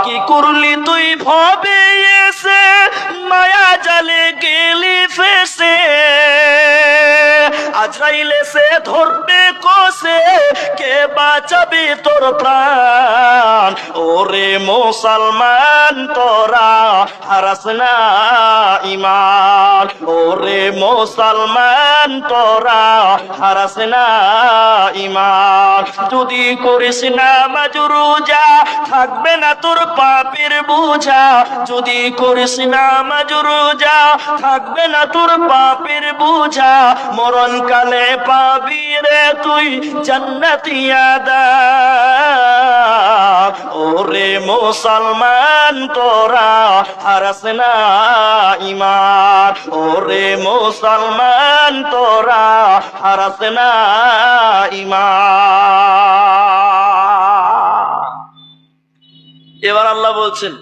কি করলি তুই ভবে এসে, মায়া জালে গেলি ফেসে, আজরাইল এসে ধরবে কষে, কে বাঁচাবি তোর প্রাণ? ওরে মুসলমান তোরা হারাস না ঈমান, ওরে মুসলমান তোরা হারাস না ঈমান। যদি করিস নামাজ রোজা, থাকবে না তোর পাপের বোঝা। যদি করিস নামাজ রোজা, থাকবে না তোর পাপের বোঝা। মরণকালে পাবি রে তুই জান্নাতি আযাব। ওরে মুসলমান তোরা হারাস না ঈমান, ওরে মুসলমান তোরা হারাস না ঈমান। এবার আল্লাহ বলছেন,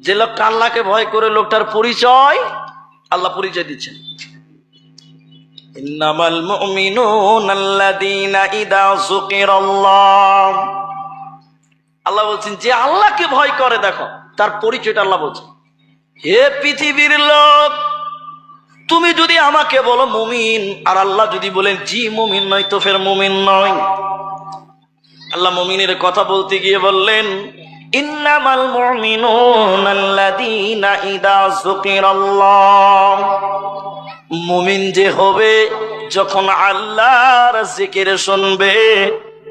যে লোকটা আল্লাহকে ভয় করে, লোকটার পরিচয় আল্লাহ পরিচয় দিচ্ছেন, ইন্নামাল মুমিনুনা আল্লাযীনা ইযা যুকিরাল্লাহ। আল্লাহ বলছেন যে আল্লাহকে ভয় করে, দেখো তার পরিচয়টা আল্লাহ বলছেন। হে পৃথিবীর লোক, তুমি যদি আমাকে বলো মুমিন, আর আল্লাহ যদি বলেন জি মুমিন নয়, তো ফের মুমিন নয়। আল্লাহ মুমিনের কথা বলতে গিয়ে বললেন, ইন্নামাল মুমিনুনা আল্লাযীনা ইযা যুকিরাল্লাহ। মুমিন যে হবে যখন আল্লাহর জিকির শুনবে,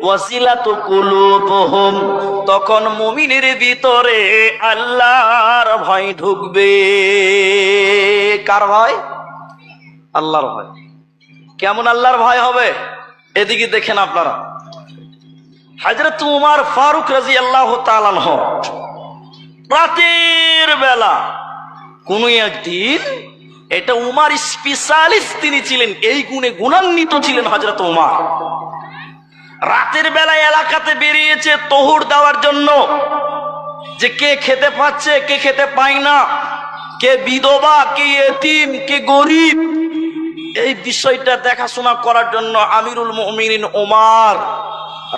ওয়াসিলাতু কুলুবুহুম, তখন মুমিনের ভিতরে আল্লাহর ভয় ঢুকবে। কার ভয়? আল্লাহর ভয়। কেমন আল্লাহর ভয় হবে? এদিকে দেখেন আপনারা, হযরত উমর ফারুক রাদিয়াল্লাহু তাআলা আনহু রাতের বেলা কোন একদিন, এটা উমর স্পেশালিস্ট তিনি ছিলেন, এই গুণে গুণান্বিত ছিলেন হযরত উমর। রাতের বেলায় এলাকাতে বেরিয়েছে তহুর দেওয়ার জন্য, যে কে খেতে পাচ্ছে, কে খেতে পায় না, কে বিধবা, কে এতিম, কে গরিব, এই বিষয়টা দেখাশোনা করার জন্য আমিরুল মুমিনিন ওমর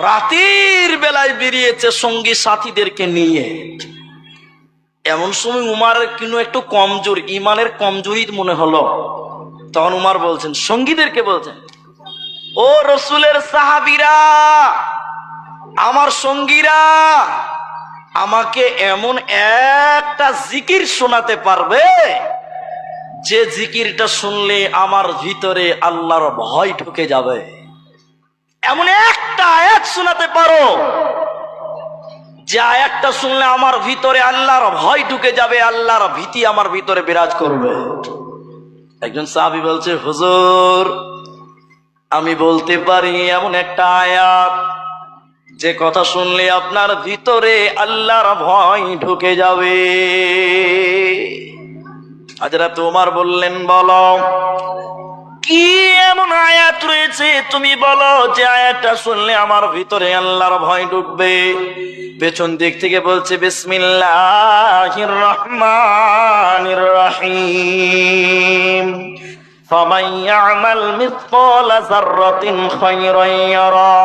রাতের বেলায় বেরিয়েছে সঙ্গী সাথীদেরকে নিয়ে। এমন সময় উমারের কিন্তু একটু কমজোর, ইমানের কমজোরি মনে হলো। তখন উমার বলছেন, সঙ্গীদেরকে বলছেন, ও রসুলের সাহাবীরা, আমার সঙ্গীরা, আমাকে এমন একটা জিকির শোনাতে পারবে যে জিকিরটা শুনলে আমার ভিতরে আল্লাহর ভয় ঢুকে যাবে? এমন একটা আয়াত শোনাতে পারো যে আয়াতটা শুনলে আমার ভিতরে আল্লাহর ভয় ঢুকে যাবে, আল্লাহর ভীতি আমার ভিতরে বিরাজ করবে? একজন সাহাবী বলছে, হুজুর আমি বলতে পারি এমন একটা আয়াত যে কথা শুনলে আপনার ভিতরে আল্লাহর ভয় ঢুকে যাবে। হযরত ওমর বললেন, বলো কি এমন আয়াত রয়েছে, তুমি বলো যে আয়াতটা শুনলে আমার ভিতরে আল্লাহর ভয় ঢুকবে। পেছন দিক থেকে বলছে, বিসমিল্লাহির রহমানির রহিম, ফামান ইয়ামাল মিসকালা যাররাতিন খায়রান ইয়ারা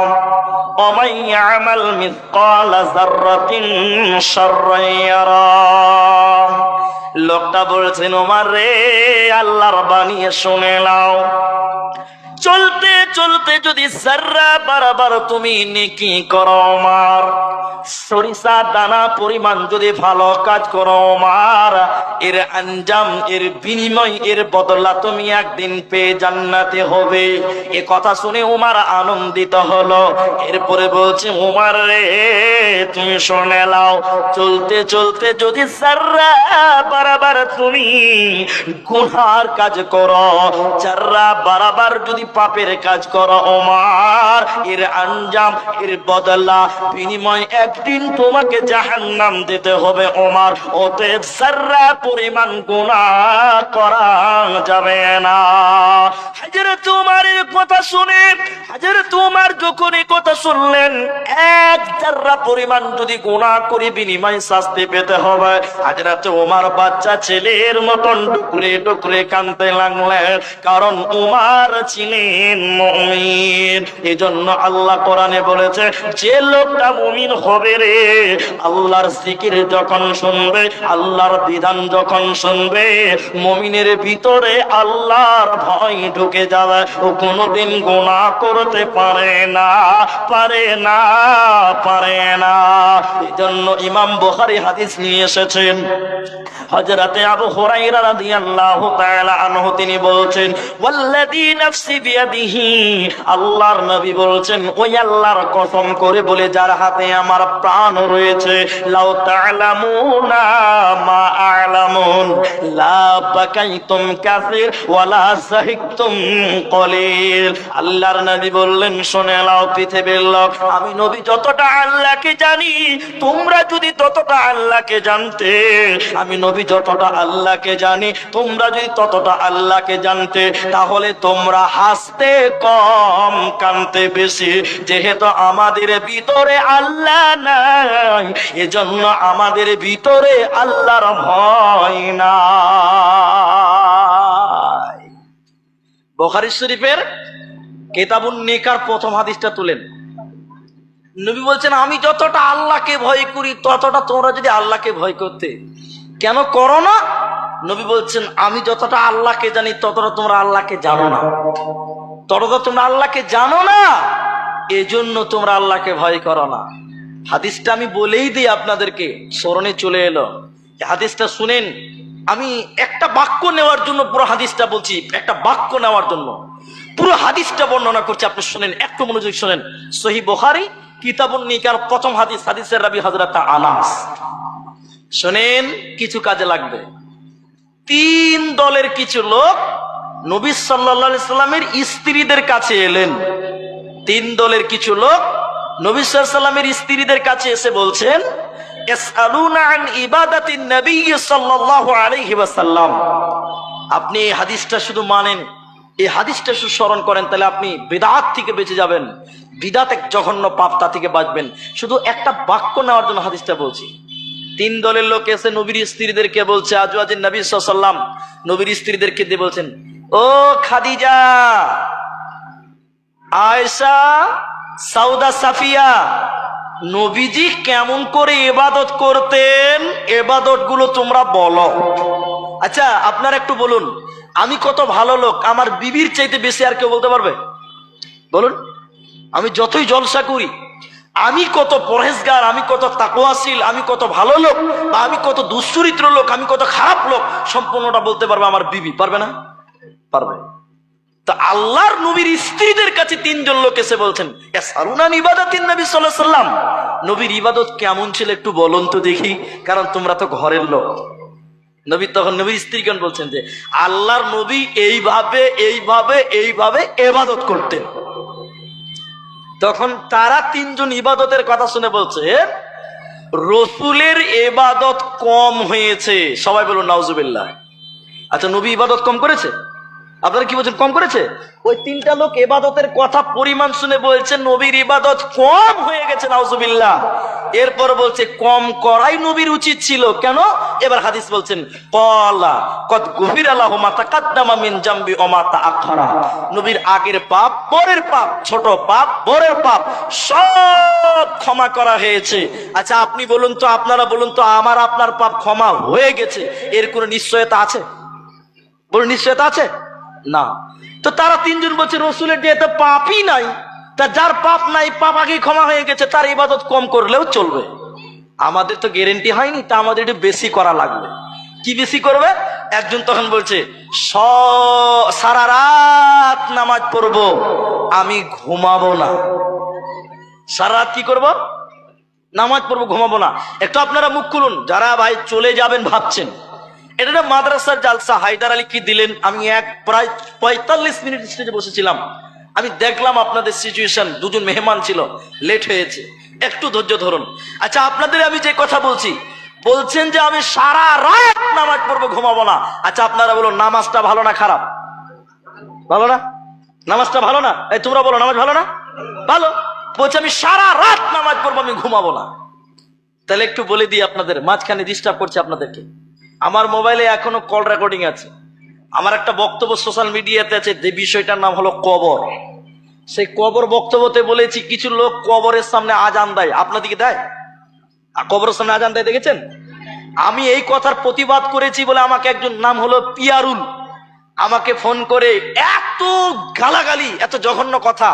ওয়া মান ইয়ামাল মিসকালা যাররাতিন শাররান ইয়ারা। লোকটা বলছেন, ওমর রে, আল্লাহর বাণী শুনে নাও, চলতে চলতে যদি যাররা বরাবর তুমি নেকি করো ওমর, সরিষা দানা পরিমাণ যদি ভালো কাজ করো ওমর, এর আঞ্জাম, এর বিনিময়, এর বদলা তুমি একদিন পেয়ে জান্নাতে হবে। এ কথা শুনে ওমর আনন্দিত হলো। এরপরে বলছে, ওমর রে তুমি শুনে নাও, চলতে চলতে যদি যাররা বরাবর তুমি গুনার কাজ করো, যাররা বরাবর যদি পাপের কাজ করো ওমর, এর আঞ্জাম, এর বদলা, বিনিময় একদিন তোমাকে জাহান্নাম দিতে হবে ওমর। অতএব যাররা পরিমাণ গুনাহ করা যাবে না। হযরত ওমরের কথা শুনে, হযরত ওমর যখন এই কথা শুনলেন, এক যাররা পরিমাণ যদি গুনাহ করি বিনিময় শাস্তি পেতে হবে, হযরত ওমর বাচ্চা ছেলের মতন ডুকরে ডুকরে কাঁদতে লাগলেন। কারণ ওমর ছিলেন ছিলেন মুমিন। এজন্য আল্লাহ কোরআনে বলেছে, যে লোকটা মুমিন হবে রে, আল্লাহর জিকির যখন শুনবে, আল্লাহর বিধান যখন শুনবে, মুমিনের ভিতরে আল্লাহর ভয় ঢুকে যাবে। ও কোনোদিন গুনাহ করতে পারে না, পারে না, পারে না। এজন্য ইমাম বুখারী হাদিস নিয়ে এসেছেন, হযরতে আবু হুরায়রা রাদিয়াল্লাহু তাআলা আনহু তিনি বলছেন, ওয়াল্লাযী নাফসি বিয়াদিহি, আল্লাহর নবী বলছেন, ওই আল্লাহর কসম করে বলে যার হাতে আমার প্রাণ রয়েছে, লাউ তা'লামুনা মা আ'লামুন লা বাকাইতুম কাসীর ওয়ালা সাহিকতুম কলিল। আল্লাহর নবী বললেন, শুনে নাও পৃথিবীর লোক, আমি নবী যতটা আল্লাহকে জানি, তোমরা যদি ততটা আল্লাহকে জানতে, আমি নবী যতটা আল্লাহকে জানি, তোমরা যদি ততটা আল্লাহকে জানতে, তাহলে তোমরা হাসতে কম, কানতে বেশি। যেহেতু আমাদের ভিতরে আল্লাহ নাই, এজন্য আমাদের ভিতরে আল্লাহর ভয় নাই। বুখারী শরীফের কিতাবুন নিকার প্রথম হাদিসটা তুলেন। নবী বলছেন, আমি যতটা আল্লাহকে ভয় করি, ততটা তোমরা যদি আল্লাহকে ভয় করতে, কেন করো না? নবী বলছেন, আমি যতটা আল্লাহকে জানি, ততটা তোমরা আল্লাহকে জানো না, ততটা তোমরা আল্লাহকে জানো না, এজন্য তোমরা আল্লাহকে ভয় করো না। হাদিসটা আমি বলেই দিই, আপনাদেরকে স্মরণে চলে এলো। হাদিসটা শুনেন, আমি একটা বাক্য নেওয়ার জন্য পুরো হাদিসটা বলছি, একটা বাক্য নেওয়ার জন্য পুরো হাদিসটা বর্ণনা করছি। আপনি শুনেন, একটু মনোযোগ শুনেন। সহিহ বুখারী কিতাবুন নিকার প্রথম হাদিস, হাদিসের রাবী হযরত আনাস। শুনেন, কিছু কাজে লাগবে। তিন দলের কিছু লোক নবী সাল্লাল্লাহু আলাইহি সাল্লামের স্ত্রীদের কাছে এলেন। তিন দলের কিছু লোক নবী সাল্লাল্লাহু আলাইহি সাল্লামের স্ত্রীদের কাছে এসে বলছেন, ইয়াসআলুনা আন ইবাদাতিন নবী সাল্লাল্লাহু আলাইহি ওয়াসাল্লাম। আপনি এই হাদিসটা শুধু মানেন, এই হাদিসটা শুধু স্মরণ করেন, তাহলে আপনি বিদআত থেকে বেঁচে যাবেন। বিদআত এক জঘন্য পাপ, তা থেকে বাঁচবেন। শুধু একটা বাক্য নেওয়ার জন্য হাদিসটা বলছি। তিন দলের লোক এসে নবীর স্ত্রীদেরকে বলছে, আজওয়াজিন নবী সাল্লাল্লাহু আলাইহি ওয়াসাল্লাম, নবীর স্ত্রীদেরকে দিয়ে বলছেন, ও খাদিজা, আয়েশা, সাউদা, সাফিয়া, নবীজি কেমন করে ইবাদত করতেন, ইবাদত গুলো তোমরা বলো। আচ্ছা, আপনারা একটু বলুন, আমি কত ভালো লোক, আমার বিবির চাইতে বেশি আর কেউ বলতে পারবে? বলুন। আমি যতই জলসা করি, আমি কত পরহেজগার, আমি কত তাকওয়াশীল, আমি কত ভালো লোক, বা আমি কত দুশ্চরিত্র লোক, আমি কত খারাপ লোক, সম্পূর্ণটা বলতে পারবে আমার বিবি? পারবে না? পারবে। তা আল্লাহর নবীর স্ত্রীদের কাছে তিনজন লোক এসে বলছেন, ইয়াসআলুনা আন ইবাদাতিন নবী সাল্লাল্লাহু আলাইহি ওয়াসাল্লাম, নবীর ইবাদত কেমন ছিল একটু বলুন তো দেখি, কারণ তোমরা তো ঘরের লোক। নবী তখন নবীর স্ত্রীগণ বলছেন যে, আল্লাহর নবী এইভাবে এইভাবে এইভাবে ইবাদত করতেন। তখন তারা তিনজন ইবাদতের কথা শুনে বলছে, রাসূলের ইবাদত কম হয়েছে। সবাই বলুন নাউজুবিল্লাহ। আচ্ছা, নবী ইবাদত কম করেছে? আপনারা কি বলছেন, কম করেছে? ওই তিনটা লোক ইবাদতের কথা পরিমাণ শুনে বলছেন, নবীর ইবাদত কম হয়ে গেছে, নাউজুবিল্লাহ। এরপর বলছে, কম করাই নবীর উচিত ছিল। কেন? এবার হাদিস বলছেন, ক্বালা কদ গুফিরা লাহু মা তাকাদ্দামা মিন জামবি ওয়া মা তাআখারা। নবীর আগের পাপ, পরের পাপ, ছোট পাপ, বড়ের পাপ সব ক্ষমা করা হয়েছে। আচ্ছা, আপনি বলুন তো, আপনারা বলুন তো, আমার আপনার পাপ ক্ষমা হয়ে গেছে, এর কোনো নিশ্চয়তা আছে? বলুন, নিশ্চয়তা আছে না। তো তারা তিনজন বলছে, রাসূলের যেহেতু পাপই নাই, তা যার পাপ নাই, পাপ আগেই ক্ষমা হয়ে গেছে, তার ইবাদত কম করলেও চলবে। আমাদের তো গ্যারেন্টি হয়নি, তা আমাদের একটু বেশি করা লাগবে। কি বেশি করবে? একজন তখন বলছে, সারা রাত নামাজ পড়বো, আমি ঘুমাবো না। সারা রাত কি করব? নামাজ পড়বো, ঘুমাবো না। একটু আপনারা মুখ খুলুন, যারা ভাই চলে যাবেন ভাবছেন। এটা মাদ্রাসার জালসা, হায়দার আলী কি দিলেন, আমি প্রায় 45 মিনিট স্টেজে বসেছিলাম। আমি দেখলাম আপনাদের সিচুয়েশন, দুজন মেহমান ছিল, লেট হয়েছে, একটু ধৈর্য ধরুন। আচ্ছা, আপনাদের আমি যে কথা বলছি, বলছেন যে আমি সারা রাত নামাজ পড়বো, ঘুমাবো না। আচ্ছা, আপনারা বলুন, নামাজটা ভালো না খারাপ? ভালো না? নামাজটা ভালো না? এই তোমরা বলো, নামাজ ভালো না? ভালো। বলছে আমি সারা রাত নামাজ পড়বো, আমি ঘুমাবো না। তাহলে একটু বলে দিই আপনাদের, মাঝখানে ডিস্টার্ব করছে আপনাদেরকে। আমার মোবাইলে এখনো কল রেকর্ডিং আছে। আমার একটা বক্তব্য সোশ্যাল মিডিয়াতে আছে, যে বিষয়টার নাম হলো কবর। সেই কবর বক্তব্যতে বলেছি কিছু লোক কবরের সামনে আজান দেয়। আপনাদিকে দেয়? আর কবরের সামনে আজান দেয় দেখেছেন? আমি এই কথার প্রতিবাদ করেছি বলে আমাকে একজন, নাম হলো পিয়ারুল, আমাকে ফোন করে এত গালাগালি, এত জঘন্য কথা।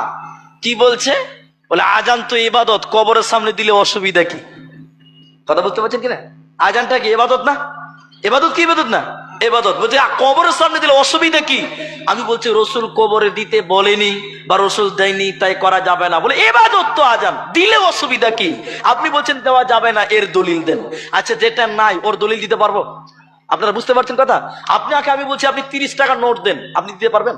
কি বলছে? বলে আজান তো ইবাদত, কবরের সামনে দিলে অসুবিধা কি? কথা বুঝতে পারছেন কিনা? আজানটা কি ইবাদত না? ইবাদত কি ইবাদত না? ইবাদত। বলছে কবরের সামনে দিলে অসুবিধা কি? আমি বলছি রসুল কবরে দিতে বলেনি বা রসুল দেয়নি, তাই করা যাবে না। বলে ইবাদত তো আজান, দিলে অসুবিধা কি? আপনি বলছেন দেওয়া যাবে না, এর দলিল দেন। আচ্ছা, যেটা নাই ওর দলিল দিতে পারবো? আপনারা বুঝতে পারছেন কথা? আপনাকে আমি বলছি আপনি 30 টাকা নোট দেন, আপনি দিতে পারবেন?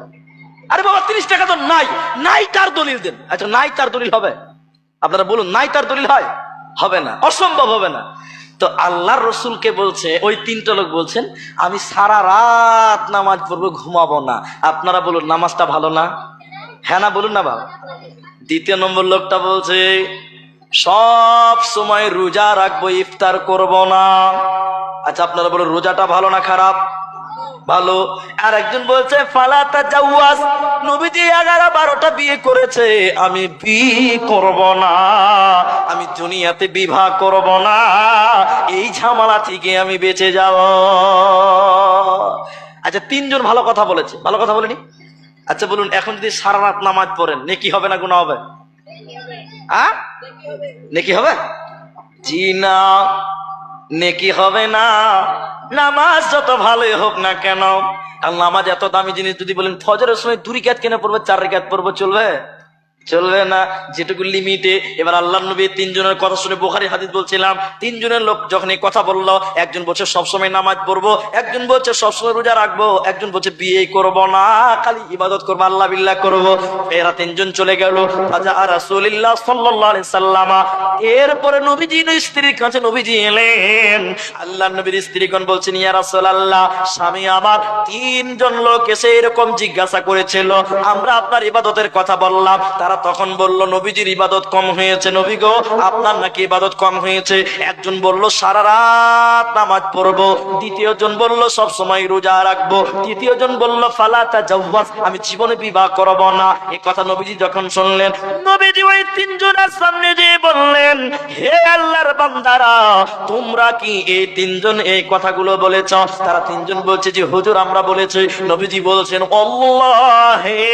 আরে বাবা 30 টাকা তো নাই, নাই তার দলিল দেন। আচ্ছা, নাই তার দলিল হবে? আপনারা বলুন, নাই তার দলিল হয়? হবে না, অসম্ভব হবে না। তো আল্লাহর রসুলকে বলছে, ওই 3টা লোক বলছেন আমি সারা রাত নামাজ পড়বো, ঘুমাবো না। আপনারা বলুন নামাজটা ভালো না? হ্যাঁ না বলুন না বাবা। 2 নম্বর লোকটা বলছে সব সময় রোজা রাখবো, ইফতার করব না। আচ্ছা, আপনারা বলুন রোজাটা ভালো না খারাপ? ভালো। আর একজন বলছে ফালাতা জাওয়াজ, নবীজি 11-12টা বিয়ে করেছে, আমি বিয়ে করব না, আমি দুনিয়াতে বিবাহ করব না, এই ঝামেলা থেকে আমি বেঁচে যাব। আচ্ছা, 3জন ভালো কথা বলেছে, ভালো কথা বলেনি? আচ্ছা বলুন, এখন যদি সারা রাত নামাজ পড়েন নেকি হবে না গুনাহ হবে? নেকি হবে? জি না, নেকি হবে না। নামাজ যত ভালোই হোক না কেন, আর নামাজ এত দামি জিনিস, যদি বলেন ফজরের সময় 2 রাকাত কেন পড়বো, 4 রাকাত পড়বো, চলবে? চলবে না, যেটুকু লিমিটে। এবার আল্লাহর নবী 3 জনের কথা শুনে, বুখারী হাদিস বলছিলাম, 3 জনের লোক যখন এই কথা বললো, একজন বলছে সবসময় নামাজ পড়বো, একজন বলছে সবসময় রোজা রাখবো, একজন বলছে বিয়ে করব না, খালি ইবাদত করবো, আল্লাহ বিল্লাহ করবো। এরা 3 জন চলে গেল। ফাজা রাসূলুল্লাহ সাল্লাল্লাহু আলাইহি সাল্লাম, এরপরে নবীজির স্ত্রীর কাছে নবীজি এলেন। আল্লাহর নবীর স্ত্রীগণ বলছেন ইয়া রাসূলুল্লাহ, স্বামী আমার 3 জন লোক এসে এরকম জিজ্ঞাসা করেছিল, আমরা আপনার ইবাদতের কথা বললাম, তারা তখন বলল নবীজির ইবাদত কম হয়েছে, নবী গো আপনার নাকি ইবাদত কম হয়েছে। একজন বলল সারা রাত নামাজ পড়বো, দ্বিতীয় জন বলল সব সময় রোজা রাখবো, তৃতীয় জন বলল ফালাতা জাওয়াজ, আমি জীবনে বিবাহ করব না। এই কথা নবীজি যখন শুনলেন, নবীজি ওই 3 জনের সামনে যেয়ে বললেন, হে আল্লাহর বান্দারা, তোমরা কি এই 3 জন এই কথাগুলো বলেছ? তারা 3 জন বলছে যে হুজুর আমরা বলেছি। নবীজি বলছেন আল্লাহে,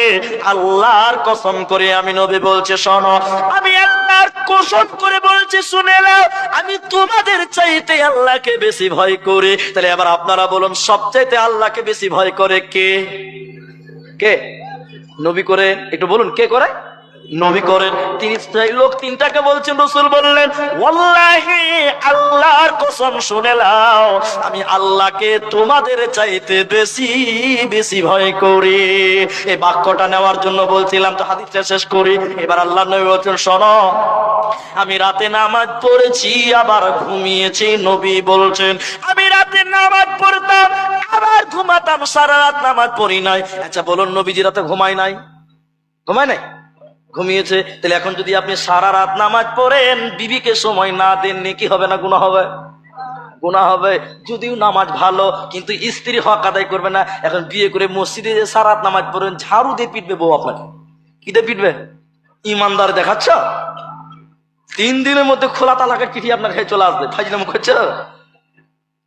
আল্লাহর কসম করে আমি নবী বলছে শোনো, আমি আল্লাহর কসম করে বলছি শুনে নাও, আমি তোমাদের চাইতে আল্লাহকে বেশি ভয় করি। তাহলে এবার আপনারা বলুন সবচাইতে আল্লাহকে বেশি ভয় করে কে? কে? নবী করে? একটু বলুন কে করে? নবী করেন। তিনি লোক 3টাকে বলছেন, রাসূল বললেন ওয়াল্লাহি, আল্লাহর কসম শুনে নাও, আমি আল্লাহকে তোমাদের চাইতে বেশি বেশি ভয় করি। এই বাক্যটা নেওয়ার জন্য বলছিলাম, তো হাদিসটা শেষ করি। এবার আল্লাহর নবী বলছেন শোনো, আমি রাতে নামাজ পড়েছি আবার ঘুমিয়েছি। নবী বলছেন আমি রাতে নামাজ পড়তাম আবার ঘুমাতাম, সারা রাত নামাজ পড়ি নাই। আচ্ছা বলুন নবীজি রাতে ঘুমায় নাই? ঘুমায় নাই? ঘুমিয়েছে। তাহলে এখন যদি আপনি সারা রাত নামাজ পড়েন, বিবিকে সময় না দেন, নেকি হবে না গুনাহ হবে? গুনাহ হবে। যদিও নামাজ ভালো, কিন্তু স্ত্রী হক আদায় করবে না। এখন বিয়ে করে মসজিদে যে সারা রাত নামাজ পড়েন, ঝাড়ু দিয়ে পিটবে বউ আপনাকে। কি দিয়ে পিটবে? ইমানদার দেখাচ্ছ? 3 দিনের মধ্যে খোলা তালাকের চিঠি আপনার কাছে চলে আসবে। ফাজলামো করছে।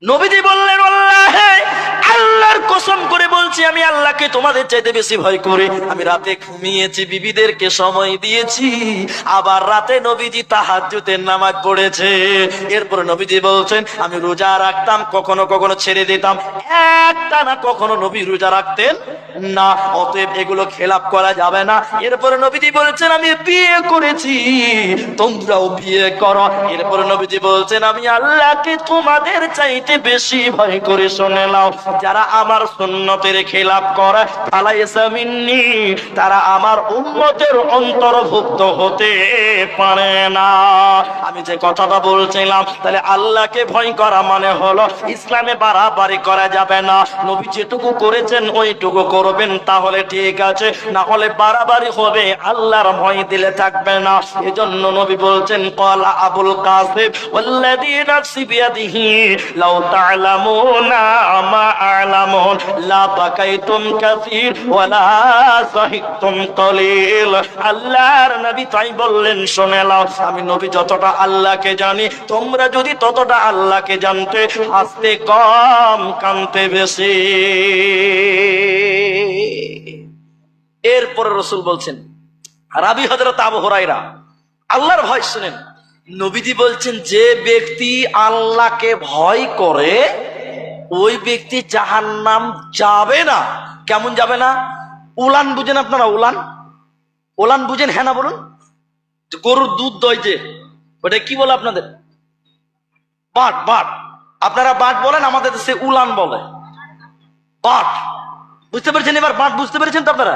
নবীজি বললেন আল্লাহে, আল্লাহর কসম করে বলছি আমি আল্লাহকে তোমাদের চাইতে বেশি ভয় করি। আমি রাতে ঘুমিয়েছি, বিবিদেরকে সময় দিয়েছি, আবার রাতে নবীজি তাহাজ্জুদের নামাজ পড়েছে। এরপরে নবীজি বলছেন আমি রোজা রাখতাম, কখনো কখনো ছেড়ে দিতাম, একটানা কখনো নবী রোজা রাখতেন না। অতএব এগুলো খেলাপ করা যাবে না। এরপরে নবীজি বলছেন আমি বিয়ে করেছি, তোমরাও বিয়ে করো। এরপরে নবীজি বলছেন আমি আল্লাহকে তোমাদের চাইতে বেশি ভয় করে। শুনে নাও, যারা আমার সুন্নতের খেলাপ করে ফালাইসা মিন্নি, তারা আমার উম্মতের অন্তর্ভুক্ত হতে পারে না। আমি যে কথাটা বলছিলাম, তাহলে আল্লাহকে ভয় করা মানে হলো ইসলামে বাড়াবাড়ি করা যাবে না। নবী যেটুকু করেছেন ওইটুকু করবেন, তাহলে ঠিক আছে, না হলে বাড়াবাড়ি হবে, আল্লাহর ভয় দিলে থাকবে না। এজন্য নবী বলছেন ক্বালা আবুল কাসিম ওয়াল্লাযী নাফসি বিয়াদিহি লাউ তা'লামুনা মা তা'লামুন লা বাকাইতুম কাসীর ওয়া লা সাহিতুম কলিল। আল্লাহর নবী তাই বললেন, শুনে নাও, আমি নবী যতটা আল্লাহকে জানি, তোমরা যদি ততটা আল্লাহকে জানতে, হাসতে কম কাঁদতে বেশি। এরপরে রাসূল বলছেন, রাবি হযরত আবু হুরায়রা, আল্লাহর ভয় শুনেন, নবীজি বলছেন যে ব্যক্তি আল্লাহকে ভয় করে ওই ব্যক্তি জাহান্নাম যাবে না। কেমন যাবে না? উলান বুঝেন আপনারা? উলান, উলান বুঝেন? হ্যাঁ না বলুন। গরুর দুধ দই যে, ওটা কি বলে আপনাদের? বাট। বাট আপনারা বাট বলেন, আমাদের দেশে উলান বলে। বাট বুঝতে পেরেছেন? এবার বাট বুঝতে পেরেছেন তো আপনারা?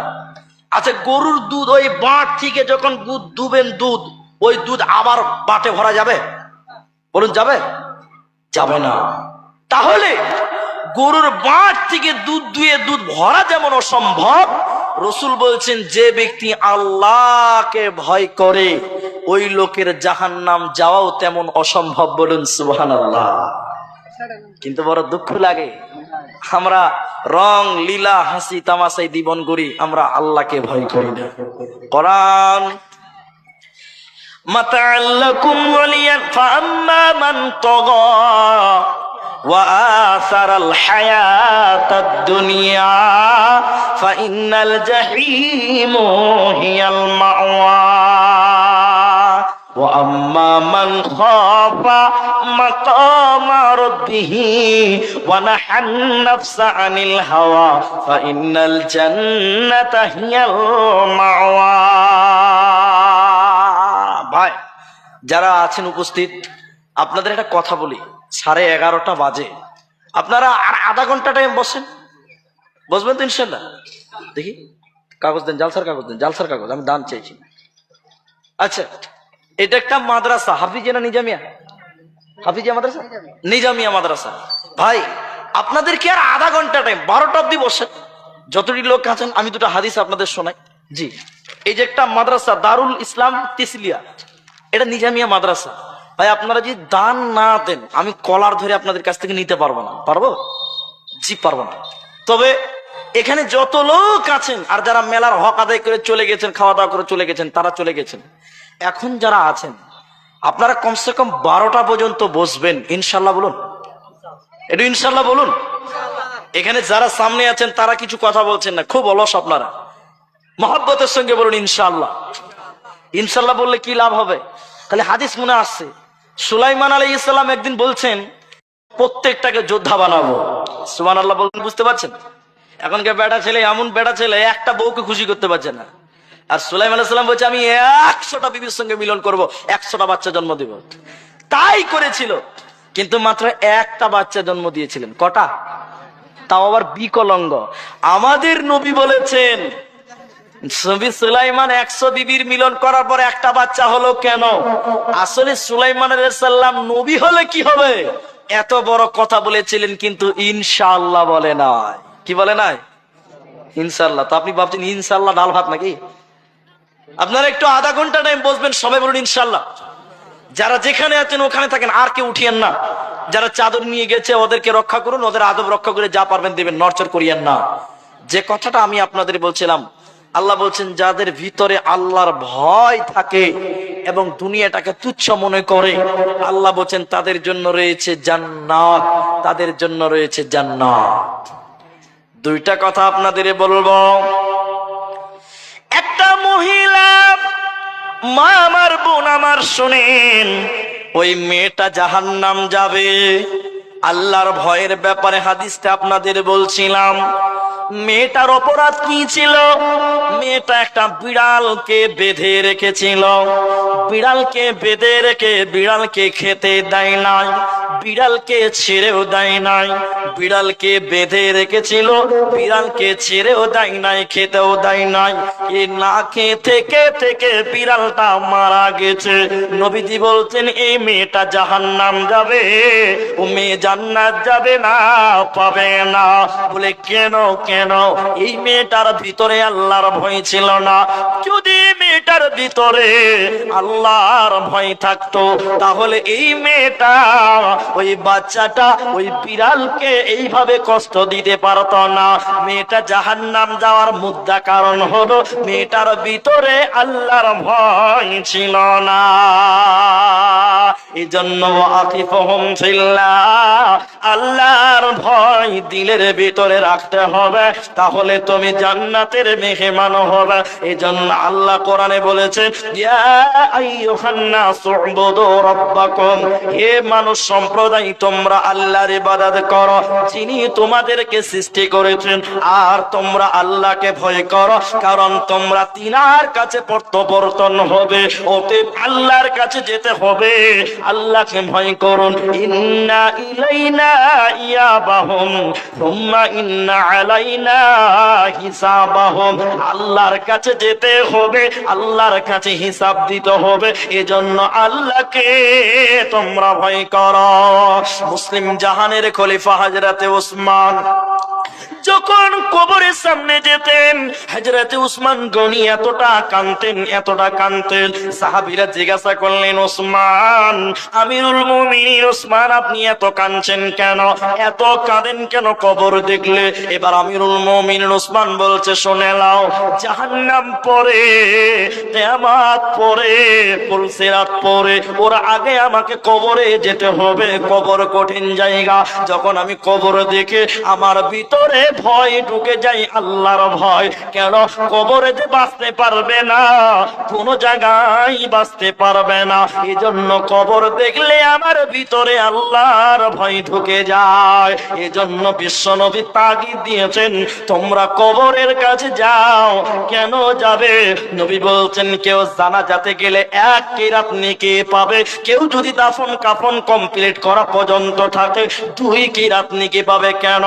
আচ্ছা, গরুর দুধ ওই বাট থেকে যখন দুধ দুবেন, দুধ ওই দুধ আবার বাটে ভরা যাবে? বলুন যাবে? যাবে না। তাহলে গরুর বাট থেকে দুধ দুয়ে দুধ ভরা যেমন অসম্ভব, রাসূল বলছেন যে ব্যক্তি আল্লাহকে ভয় করে ওই লোকের জাহান্নাম যাওয়াও তেমন অসম্ভব। বলুন সুবহানাল্লাহ। কিন্তু বড় দুঃখ লাগে, আমরা রং লীলা হাসি তামাশায় জীবন করি, আমরা আল্লাহকে ভয় করি না। কোরআন মাতাআল্লাকুম ওয়ালিয়ান ফাআম্মা মান তাগা ওয়া আসারাল হায়াতাদ দুনিয়া ফাইন্নাল জাহিমা হিয়াল মাওয়া ওয়া আম্মা মান খাফা মাকামা রাব্বিহি ওয়া নাহান নাফসা আনিল হাওয়া ফাইন্নাল জান্নাতা হিয়াল মাওয়া। ভাই যারা আছেন উপস্থিত, আপনাদের একটা কথা বলি, 11:30 বাজে, আপনারা আর আধা ঘন্টা টাইম বসেন, বসবেন তো ইনশাল্লাহ? দেখি কাগজ দেন, জালসার কাগজ দেন, জালসার কাগজ, আমি দান চাইছি। আচ্ছা, এটা একটা মাদ্রাসা, হাফিজিয়া না নিজামিয়া? হাফিজিয়া মাদ্রাসা, নিজামিয়া মাদ্রাসা। ভাই আপনাদের কি আর আধা ঘন্টা টাইম? 12টা অব্দি বসেন, যতটি লোক আছেন। আমি দুটো হাদিস আপনাদের শোনাই। জি, এই যে একটা মাদ্রাসা দারুল ইসলাম তিসলিয়া, এটা নিজামিয়া মাদ্রাসা। ভাই আপনারা যদি দান না দেন, আমি কলার ধরে আপনাদের কাছ থেকে নিতে পারবো না। পারবো? জি পারবো না। তবে এখানে যত লোক আছেন আর যারা মেলার হক আদায় করে চলে গেছেন, খাওয়া দাওয়া করে চলে গেছেন, তারা চলে গেছেন। এখন যারা আছেন আপনারা কমসে কম 12টা পর্যন্ত বসবেন ইনশাল্লাহ। বলুন একটু ইনশাল্লাহ বলুন। এখানে যারা সামনে আছেন তারা কিছু কথা বলছেন না, খুব অলস আপনারা। মহব্বতের সঙ্গে বলুন ইনশাআল্লাহ। ইনশাআল্লাহ বললে কি লাভ হবে? খালি হাদিস মনে আসছে, সুলাইমান আলাইহিস সালাম একদিন বলছেন প্রত্যেকটাকে যোদ্ধা বানাবো। সুবহানাল্লাহ বলতে বুঝতে পারছেন? এখনকার বেটা ছেলে এমন বেটা ছেলে, একটা বউকে খুশি করতে পারছে না। আর সুলাইমান আলাইহিস সালাম বলছে আমি 100টা বিবির সঙ্গে মিলন করব, 100টা বাচ্চা জন্ম দেব। তাই করেছিল, কিন্তু মাত্র একটা বাচ্চা জন্ম দিয়েছিলেন। কটা? তাও আবার বিকলঙ্গ। আমাদের নবী বলেছেন নবী সুলাইমান 100 বিবির মিলন করার পর একটা বাচ্চা হলো কেন? আসলে সুলাইমান আলাইহিস সালাম নবী হলে কি হবে এত বড় কথা বলেছিলেন, কিন্তু ইনশাআল্লাহ বলে নাই। কি বলে নাই? ইনশাআল্লাহ। তো আপনি ভাবছেন ইনশাআল্লাহ ডাল ভাত নাকি? আপনারা একটু আধা ঘন্টা টাইম বসবেন, সবাই বলুন ইনশাআল্লাহ। যারা যেখানে আছেন ওখানে থাকেন, আর কেউ উঠিয়েন না। যারা চাদর নিয়ে গেছে ওদেরকে রক্ষা করুন, ওদের আদব রক্ষা করে যা পারবেন দেবেন, নড়চড় করিয়েন না। যে কথাটা আমি আপনাদের বলছিলাম, আল্লাহ বলছেন যাদের ভিতরে আল্লাহর ভয় থাকে এবং দুনিয়াটাকে তুচ্ছ মনে করে, আল্লাহ বলছেন তাদের জন্য রয়েছে জান্নাত, তাদের জন্য রয়েছে জান্নাত। দুইটা কথা আপনাদের বলবো। একটা মহিলা, মা আমার, বোন আমার, শুনেন, ওই মেয়েটা জাহান্নাম যাবে। আল্লাহর ভয়ের ব্যাপারে হাদিসটা আপনাদের বলছিলাম। মেয়েটার অপরাধ কি ছিল? মেয়েটা একটা বিড়ালকে বেঁধে রেখেছিল। বিড়ালকে বেঁধে রেখে বিড়ালকে খেতে দেয় নাই, বিড়ালকে ছেড়েও দেয় নাই। বিড়ালকে বেঁধে রেখেছিল, বিড়ালকে ছেড়েও দেয় নাই, খেতেও দেয় নাই। এ না খেয়ে থেকে থেকে বিড়ালটা মারা গেছে। নবীজি বলছেন এই মেয়েটা জাহান্নাম যাবে, ও মেয়ে জান্নাত যাবে না, পাবে না। বলে কেন? কেন? এই মেয়েটার ভিতরে আল্লাহর ভয় ছিল না। যদি মেয়েটার ভিতরে আল্লাহর ভয় থাকতো তাহলে এই মেয়েটা ওই বাচ্চাটা ওই বিড়ালকে এইভাবে কষ্ট দিতে পারতো না। মেয়েটা জাহান্নাম যাওয়ার মুদ্রা কারণ হলো মেয়েটার ভিতরে আল্লাহর ভয় ছিল না। এজন্য আতিফহুম ফিল্লাহ, আল্লাহর ভয় দিলের ভিতরে রাখতে হবে, তাহলে তুমি জান্নাতের মেহমান হবে। এজন্য আল্লাহ কোরআনে বলেছেন, ইয়া আইয়ুহান নাসু উবুদু রাব্বাকুম, হে মানুষ সম্প্রদায় তোমরা আল্লাহর ইবাদত করো যিনি তোমাদেরকে সৃষ্টি করেছেন, আর তোমরা আল্লাহকে ভয় করো, কারণ তোমরা তিনার কাছে প্রত্যাবর্তন হবে, অতএব আল্লাহর কাছে যেতে হবে। আল্লাহকে ভয় করুন। ইন্না ইলাইনা ইয়াবাহুম সুম্মা ইন্না আলাইনা হিসাবাহুম, আল্লাহর কাছে যেতে হবে, আল্লাহর কাছে হিসাব দিতে হবে। এজন্য আল্লাহকে তোমরা ভয় করো। মুসলিম জাহানের খলিফা হযরতে ওসমান যখন কবরের সামনে যেতেন, হযরতে উসমান গনি এতটা কাঁদতেন। সাহাবীরা জিজ্ঞাসা করলেন, ওসমান, আমিরুল মুমিনিন ওসমান, আপনি এত কাঁদছেন কেন, এত কাঁদেন কেন কবর দেখলে? এবার আমিরুল মুমিনিন ওসমান বলছে, শুনে নাও, জাহান্নাম পরে, কিয়ামত পরে, পুলসিরাত পরে, ওর আগে আমাকে কবরে যেতে হবে। কবর কঠিন জায়গা। যখন আমি কবর দেখে আমার ভিতরে ভয় ঢুকে যায়, আল্লাহর ভয়। কেন? কবরে যে বাঁচতে পারবে না, কোন জায়গায় বাঁচতে পারবে না। এজন্য কবর দেখলে আমার ভিতরে আল্লাহর ভয় ঢুকে যায়। এজন্য বিশ্বনবী তাগিদ দিয়েছেন, তোমরা কবরের কাছে যাও। কেন যাবে? নবী বলছেন, কেউ জানাজাতে গেলে 1 কিরাত নেকি পাবে, কেউ যদি দাফন কাফন কমপ্লিট করা পর্যন্ত থাকে 2 কিরাত নেকি পাবে। কেন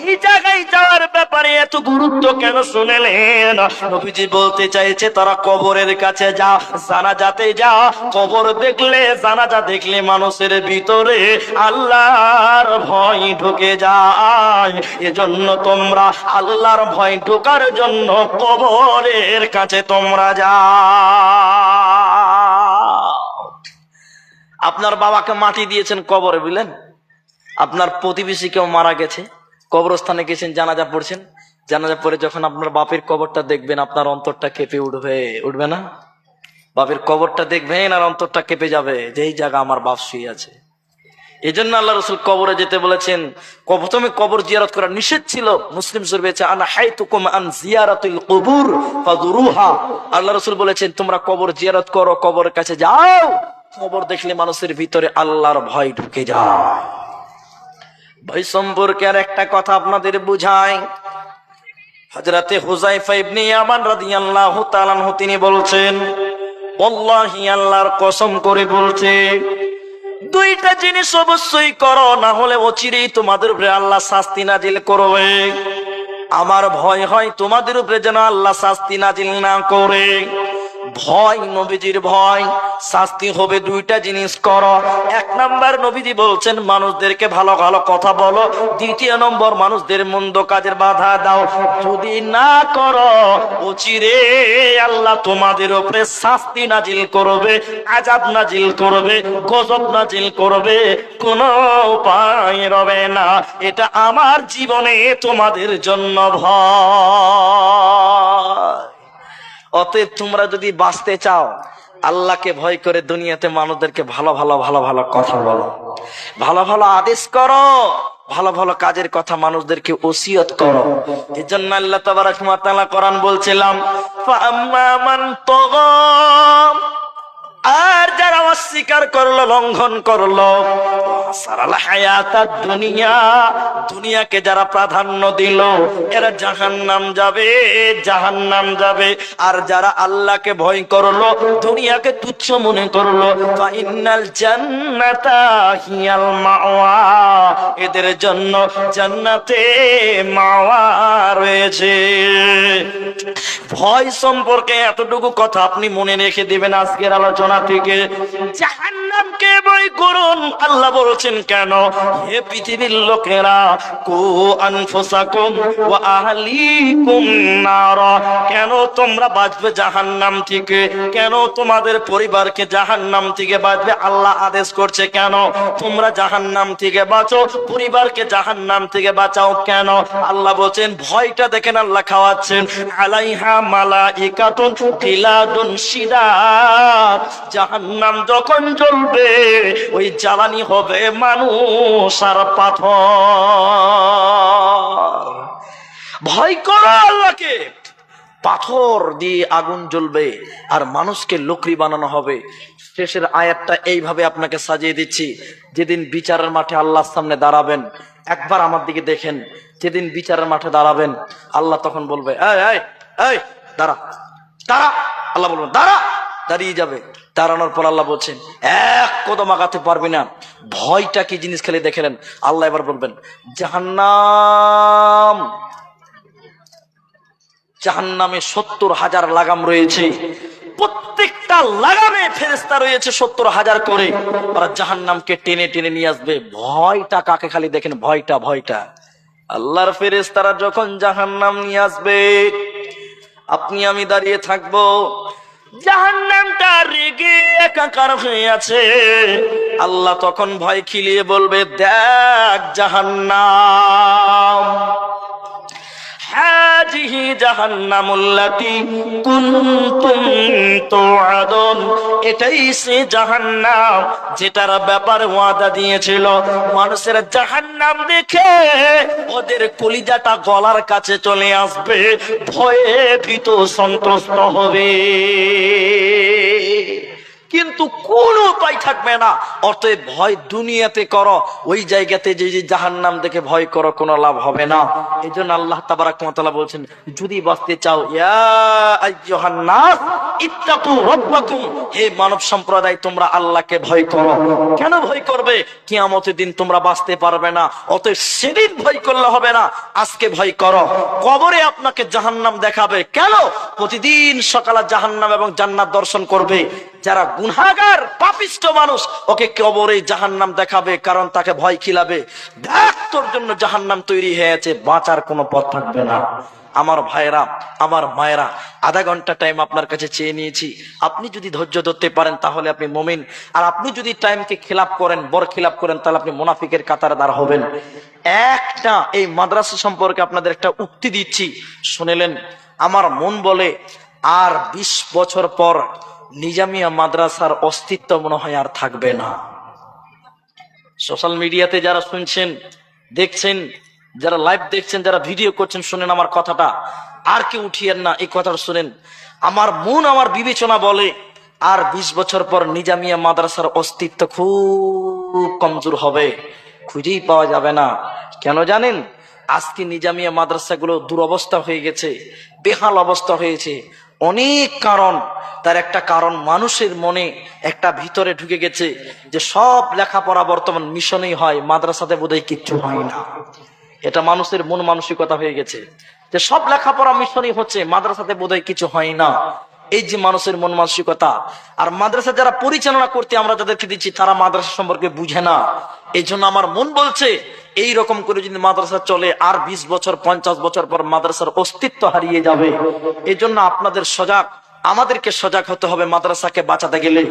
এই জায়গায় যাওয়ার ব্যাপারে এত গুরুত্ব কেন শুনলেন? নবীজি বলতে চাইছে, তারা কবরের কাছে যা, জানাজাতে যা। কবর দেখলে, জানাজা দেখলে মানুষের ভিতরে আল্লাহর ভয় ঢুকে যায়। এজন্য তোমরা আল্লাহর ভয় ঢোকার জন্য কবরের কাছে তোমরা যাও। আপনার বাবাকে মাটি দিয়েছেন কবরে, বুঝলেন? আপনার প্রতিবেশী কেউ মারা গেছে, কবরস্থানে গেছেন, জানাজা পড়ছেন, জানাজা পড়ে যখন আপনার বাপের কবরটা দেখবেন, আপনার অন্তরটা কেঁপে উঠবে না? বাপের কবরটা দেখবেন আর অন্তরটা কেঁপে যাবে, যে এই জায়গা আমার বাপ শুয়ে আছে। এই জন্য আল্লাহ রসুল কবরে যেতে বলেছেন। প্রথমে কবর জিয়ারত করা নিষেধ ছিল। মুসলিম শরীফে আনা হাইতুকুম আন জিয়ারাতুল কুবুর ফাযুরুহা, আল্লাহ রসুল বলেছেন, তোমরা কবর জিয়ারত করো, কবরের কাছে যাও। কবর দেখলে মানুষের ভিতরে আল্লাহর ভয় ঢুকে যায়। ভয় সম্পর্কে আর একটা কথা আপনাদের বুঝাই। হযরতে হুযায়ফা ইবনে ইয়ামান রাদিয়াল্লাহু তাআলা আনহু তিনি বলছেন, ওয়াল্লাহি, আল্লাহর কসম করে বলছে, 2টা জিনিস অবশ্যই করো, না হলে অচিরেই তোমাদের উপরে আল্লাহ শাস্তি নাজিল করবে। আমার ভয় হয় তোমাদের উপরে যেন আল্লাহ শাস্তি নাজিল না করে। ভয়, নবীজির ভয়, শাস্তি হবে। 2টা জিনিস করো। 1 নাম্বার, নবীজি বলছেন, মানুষদেরকে ভালো ভালো কথা বলো। 2 নম্বর, মানুষদের মন্দ কাজের বাধা দাও। যদি না করো, অচিরে আল্লাহ তোমাদের উপরে শাস্তি নাজিল করবে, আযাব নাজিল করবে, গজব নাজিল করবে, কোনো উপায় রবে না। এটা আমার জীবনে তোমাদের জন্য ভয়। অতএব তোমরা যদি বাঁচতে চাও, আল্লাহকে ভয় করে দুনিয়াতে মানুষদেরকে ভালো ভালো কথা বলো, ভালো ভালো আদেশ করো, ভালো ভালো কাজের কথা মানুষদেরকে ওসিয়ত করো। এজন্য আল্লাহ তাবারাক ওয়া তাআলা কোরআন বলছিলাম, ফাআম্মা মান তাগা, আর যারা অস্বীকার করলো, লঙ্ঘন করলো, সারাল হায়াতাদ দুনিয়া, দুনিয়াকে যারা প্রাধান্য দিল, এরা জাহান্নাম যাবে। আর যারা আল্লাহকে ভয় করলো, দুনিয়াকে তুচ্ছ মনে করলো, ফা ইন্নাল জান্নাতা হিয়াল মাওয়া, এদের জন্য জান্নাতে মাওয়া রয়েছে। ভয় সম্পর্কে এতটুকু কথা আপনি মনে রেখে দিবেন আজকের আলোচনা থেকে। জাহান্নামকে ভয় করুন, আল্লাহ বলছেন কেন? হে পৃথিবীর লোকেরা, কু আনফুসাকুম ওয়া আহলিকুম নার, কেন তোমরা বাঁচবে জাহান্নাম থেকে? কেন তোমাদের পরিবারকে জাহান্নাম থেকে বাঁচবে? আল্লাহ আদেশ করছে কেন তোমরা জাহান্নাম থেকে বাঁচো, পরিবারকে জাহান্নাম থেকে বাঁচাও কেন? আল্লাহ বলছেন ভয়টা দেখেন, আল্লাহ খাওয়াচ্ছেন। আলাইহা মালাইকাতুন গিলাদুন শিদাদ, জাহান্নাম যখন জ্বলবে ওই জ্বালানি হবে মানুষ আর পাথর। ভয় করো আল্লাহকে। পাথর দিয়ে আগুন জ্বলবে আর মানুষকে লকড়ি বানানো হবে। শেষের আয়াতটা এইভাবে আপনাকে সাজিয়ে দিচ্ছি, যেদিন বিচারের মাঠে আল্লাহর সামনে দাঁড়াবেন, একবার আমার দিকে দেখেন, যেদিন বিচারের মাঠে দাঁড়াবেন আল্লাহ তখন বলবে এই এই এই দাঁড়া দাঁড়া, আল্লাহ বলবেন দাঁড়া, দাঁড়িয়ে যাবে। দাঁড়ানোর পর আল্লাহ বলছেন এক কদম আগাতে পারবি না। ভয়টা কি জিনিস খালি দেখেলেন। আল্লাহ এবার বলবেন জাহান্নাম, জাহান্নামে 70,000 লাগাম রয়েছে, প্রত্যেকটা লাগামে ফেরেশতা রয়েছে 70,000 করে। আর জাহান্নামকে টেনে টেনে নিয়ে আসবে। ভয়টা কাকে খালি দেখেন, ভয়টা ভয়টা আল্লাহর ফেরেশতারা যখন জাহান্নাম নিয়ে আসবে, আপনি আমি দাঁড়িয়ে থাকবো, জাহান্নামটা রেগে একাকার হয়ে আছে। আল্লাহ তখন ভয় খিলিয়ে বলবে দেখ জাহান্নাম, হাজিহি জাহান্নামুল্লাতী কুনতুম তুআদুন, এটাই সে জাহান্নাম যেটার ব্যাপারে ওয়াদা দিয়েছিল। মানুষের জাহান্নাম দেখে ওদের কলিজাটা গলার কাছে চলে আসবে, ভয়ে ভীত সন্ত্রস্ত হবে, কিন্তু কোন উপায় থাকবে না। অতএব ভয় দুনিয়াতে করো, ওই জায়গাতে যে জাহান্নাম দেখে ভয় করো কোনো লাভ হবে না। এই জন্য আল্লাহ তাবারাক ওয়া তাআলা বলছেন যদি বাঁচতে চাও, ইয়া আইয়ুহান নাস ইত্তাকু রাব্বাকুম, হে মানব সম্প্রদায় তোমরা আল্লাহকে ভয় করো। কেন ভয় করবে? কিয়ামতের দিন তোমরা বাঁচতে পারবে না, অতএব সেদিন ভয় করলে হবে না, আজকে ভয় করো। কবরে আপনাকে জাহান্নাম দেখাবে, কেন? প্রতিদিন সকালে জাহান্নাম এবং জান্নাত দর্শন করবে। যারা গুনাহগার পাপিষ্ঠ মানুষ, ওকে কবরে জাহান্নাম দেখাবে, কারণ তাকে ভয় খিলাবে, দেখ তোর জন্য জাহান্নাম তৈরি হয়েছে, বাঁচার কোনো পথ থাকবে না। আমার ভাইরা, আমার মায়েরা, আধা ঘন্টা টাইম আপনার কাছে চেয়ে নিয়েছি। আপনি যদি ধৈর্য ধরতে পারেন তাহলে আপনি মুমিন, আর আপনি যদি টাইমকে খিলাপ করেন, বর খিলাপ করেন, তাহলে আপনি মুনাফিকের কাতারে দাঁড় হবেন। একটা এই মাদ্রাসা সম্পর্কে আপনাদের একটা উক্তি দিচ্ছি, শুনেলেন? আমার মন বলে আর 20 বছর পর নিজামিয়া মাদ্রাসার অস্তিত্ব মনে হয় আর থাকবে না। সোশ্যাল মিডিয়াতে যারা শুনছেন, দেখছেন, যারা লাইভ দেখছেন, যারা ভিডিও করছেন, শুনেন আমার কথাটা, আর কেউ উঠিয়েন না, এই কথাটা শুনেন। আমার মন, আমার বিবেচনা বলে আর 20 বছর পর নিজামিয়া মাদ্রাসার অস্তিত্ব খুব কমজোর হবে, খুঁজেই পাওয়া যাবে না। কেন জানেন? আজকে নিজামিয়া মাদ্রাসাগুলো দুরবস্থা হয়ে গেছে, বেহাল অবস্থা হয়েছে। অনেক কারণ, তার একটা কারণ মানুষের মনে একটা ভিতরে ঢুকে গেছে যে সব লেখাপড়া বর্তমান মিশনেই হয়, মাদ্রাসাতে বোধহয় কিচ্ছু হয় না। এটা মানুষের মন মানসিকতা হয়ে গেছে যে সব লেখাপড়া মিশনই হচ্ছে, মাদ্রাসাতে বোধহয় কিছু হয় না। এই যে মানুষের মন মানসিকতা। আর মাদ্রাসা যারা পরিচালনা করতে আমরা যাদেরকে দিচ্ছি, তারা মাদ্রাসা সম্পর্কে বুঝে না। এই জন্য আমার মন বলছে এই রকম করে যদি মাদ্রাসা চলে, আর 20 বছর 50 বছর পর মাদ্রাসার অস্তিত্ব হারিয়ে যাবে। এই জন্য আপনাদের সজাগ, আমাদেরকে সজাগ হতে হবে মাদ্রাসাকে বাঁচাতে গেলে।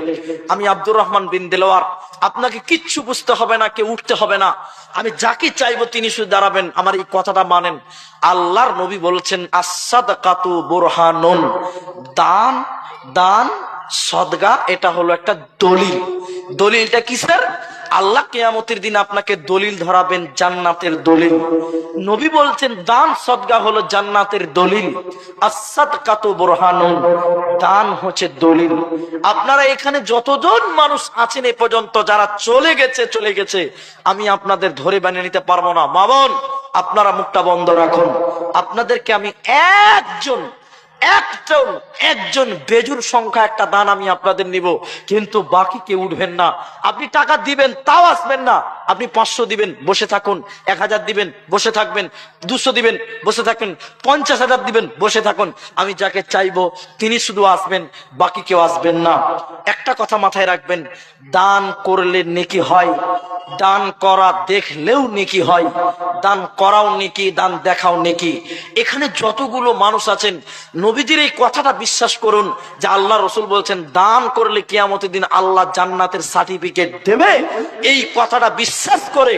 আমি আব্দুর রহমান বিন দেলোয়ার, আপনাকে কিচ্ছু বুঝতে হবে না, কেউ উঠতে হবে না, আমি যাকে চাইবো তিনি শুধু দাঁড়াবেন। আমার এই কথাটা মানেন। আল্লাহর নবী বলছেন আস-সাদকাতু বুরহানুন, দান দান সদকা এটা হলো একটা দলিল। দলিলটা কিসের? আল্লাহ কিয়ামতের দিন আপনাকে দলিল ধরাবেন, জান্নাতের দলিল। নবী বলছেন দান সদকা হলো জান্নাতের দলিল, আস-সাদকাতু বুরহানুন, দান হচ্ছে দলিল। আপনারা এখানে যতজন মানুষ আছেন এ পর্যন্ত, যারা চলে গেছে, আমি আপনাদের ধরে বানিয়ে নিতে পারবো না। মা বোন, আপনারা মুখটা বন্ধ রাখুন। আপনাদেরকে আমি একজন বেজুর সংখ্যা একটা দান আমি আপনাদের নিব, কিন্তু বাকি কেউ উঠবেন না। আপনি টাকা দিবেন তাও আসবেন না, আপনি 500 দিবেন, বসে থাকুন। 1000 দিবেন, বসে থাকবেন। 200 দিবেন, বসে থাকবেন। 50,000 দিবেন, বসে থাকুন। আমি যাকে চাইবো তিনি শুধু আসবেন, বাকি কেউ আসবেন না। একটা কথা মাথায় রাখবেন, দান করলে নেকি হয়, দান করা দেখলেও নেকি হয়, দান করাও নেকি, দান দেখাও নেকি। এখানে যতগুলো মানুষ আছেন, নবীজির এই কথাটা বিশ্বাস করুন যে আল্লাহ রসুল বলছেন দান করলে কিয়ামতের দিন আল্লাহ জান্নাতের সার্টিফিকেট দেবে। এই কথাটা বিশ্বাস করে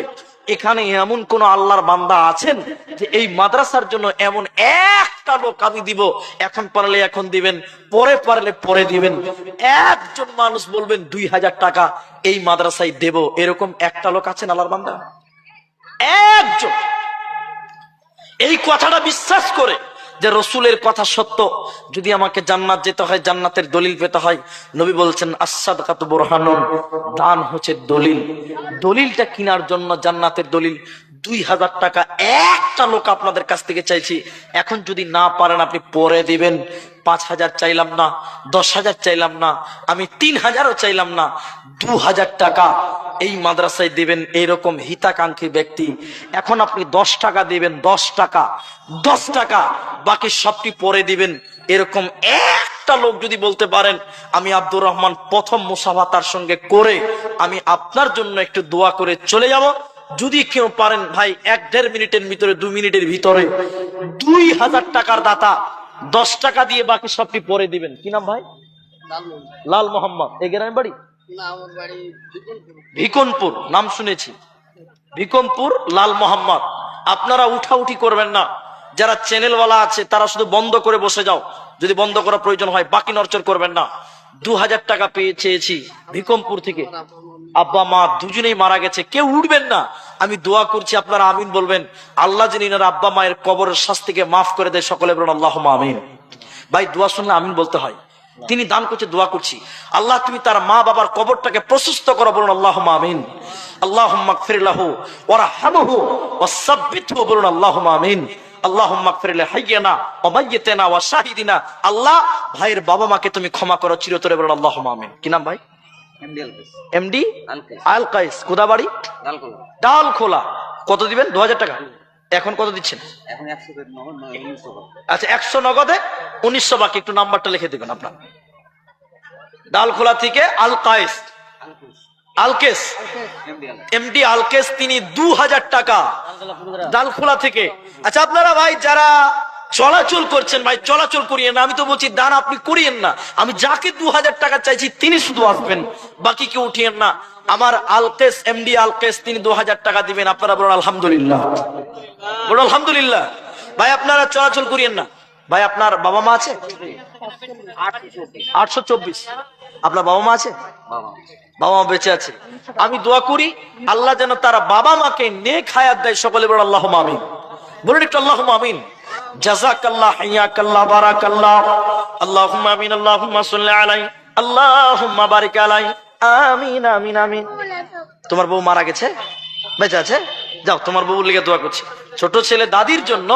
এখানে এমন কোন আল্লাহর বান্দা আছেন যে এই মাদ্রাসার জন্য এমন একটা লোক আমি দিব, এখন পারলে এখন দিবেন, পরে পারলে পরে দিবেন, একজন মানুষ বলবেন 2000 টাকা এই মাদ্রাসায় দেব, এরকম একটা লোক আছেন আল্লাহর বান্দা? একজন। এই কথাটা বিশ্বাস করে যে রসুলের কথা সত্য, যদি আমাকে জান্নাত যেতে হয়, জান্নাতের দলিল পেতে হয়, নবী বলছেন আস-সাদকাতু বুরহানুন, দান হচ্ছে দলিল। দলিলটা কেনার জন্য জান্নাতের দলিল 2000 টাকা একটা লোক আপনাদের কাছ থেকে চাইছি, এখন যদি না পারেন আপনি পরে দিবেন। 5000 চাইলাম না, 10,000 চাইলাম না, আমি 3000ও চাইলাম না, 2000 টাকা এই মাদ্রাসায় দিবেন, এইরকম হিতাকাঙ্ক্ষী ব্যক্তি। এখন আপনি 10 টাকা দিবেন, 10 টাকা, 10 টাকা, বাকি সবটি পরে দিবেন। এরকম একটা লোক যদি বলতে পারেন আমি আব্দুর রহমান প্রথম মুসাফা তার সঙ্গে করে আমি আপনার জন্য একটু দোয়া করে চলে যাব, যদি কেউ পারেন ভাই 1-1.5 মিনিটের ভিতরে, 2 মিনিটের ভিতরে 2000 টাকার দাতা 10 টাকা দিয়ে বাকি সবটি পরে দিবেন। কি নাম ভাই? লাল মোহাম্মদ। এই গ্রামের বাড়ি? ভিকনপুর। নাম শুনেছি, ভিকনপুর লাল মোহাম্মদ। আপনারা উঠাউঠি করবেন না, যারা চ্যানেলওয়ালা আছে তারা শুধু বন্ধ করে বসে যাও, যদি বন্ধ করা প্রয়োজন হয়, বাকি নড়চড় করবেন না। 2000 টাকা চেয়েছি ভিকমপুর থেকে, আব্বা মা দুজনেই মারা গেছে, কেউ উঠবেন না, আমি দোয়া করছি, আপনারা আমিন বলবেন। আল্লাহ যিনি এনার আব্বা মায়ের কবরের শাস্তিকে মাফ করে দেয়, সকলে বলুন আল্লাহুম্মা আমিন। ভাই দোয়া শুনলে আমিন বলতে হয়। তিনি দান করছে, দোয়া করছি, আল্লাহ তুমি তার মা বাবার কবরটাকে প্রশস্ত করো, বলুন আল্লাহুম্মা আমিন। আল্লাহুম্মা গফির লাহু ওয়ারহামহু ওয়াসাব্বিতহু, বলুন আল্লাহুম্মা আমিন। আল্লাহুম্মা গফির লিহাইয়িনা ওয়া মাইয়িতিনা ওয়া শাহিদিনা, আল্লাহ ভাইয়ের বাবা মাকে তুমি ক্ষমা করো চিরতরে, বলুন আল্লাহুম্মা আমিন। কি নাম ভাই? এমডি আল কাইস। কোথা বাড়ি? ডালখোলা। কত দিবেন? 2000 টাকা। এখন কত দিচ্ছেন? আচ্ছা 100 নগদে, 1900 বাকি। একটু নাম্বারটা লিখে দিবেন আপনার। ডালখোলা থেকে আল কাইস, আলকেস, এমডি আলকেস, তিনি 2000 টাকা ডালখোলা থেকে। আচ্ছা আপনারা ভাই যারা চলাচল করছেন, ভাই চলাচল করিয়েন না, আমি তো বলছি দান আপনি করিয়েন না। আমি যাকে 2000 টাকা চাইছি তিনি শুধু আসবেন, বাকি কেউ উঠিয়েন না। আমার আলকেস, এমডি আলকেস, তিনি 2000 টাকা দিবেন। আপনারা বলুন আলহামদুলিল্লাহ, বলুন আলহামদুলিল্লাহ। ভাই আপনারা চলাচল করিয়েন না। ভাই আপনার বাবা মা আছে? 824। আপনার বাবা মা আছে? বাবা মা বেঁচে আছে। আমি দোয়া করি আল্লাহ যেন তারা বাবা মাকে নেক হায়াত দেয়, সকলে বলুন আল্লাহুম্মা আমিন। বলুন একটু আল্লাহুম্মা আমিন। জাযাকাল্লাহ, হাইয়াকাল্লাহ, বারাকাল্লাহ, আল্লাহুম্মা আমিন, আল্লাহুম্মা সাল্লি আলাইহি, আল্লাহুম্মা বারিক আলাইহি, আমিন আমিন আমিন। তোমার বউ মারা গেছে? বেঁচে আছে? যাও, তোমার বউর লিগে দোয়া করছি। ছোট ছেলে দাদির জন্য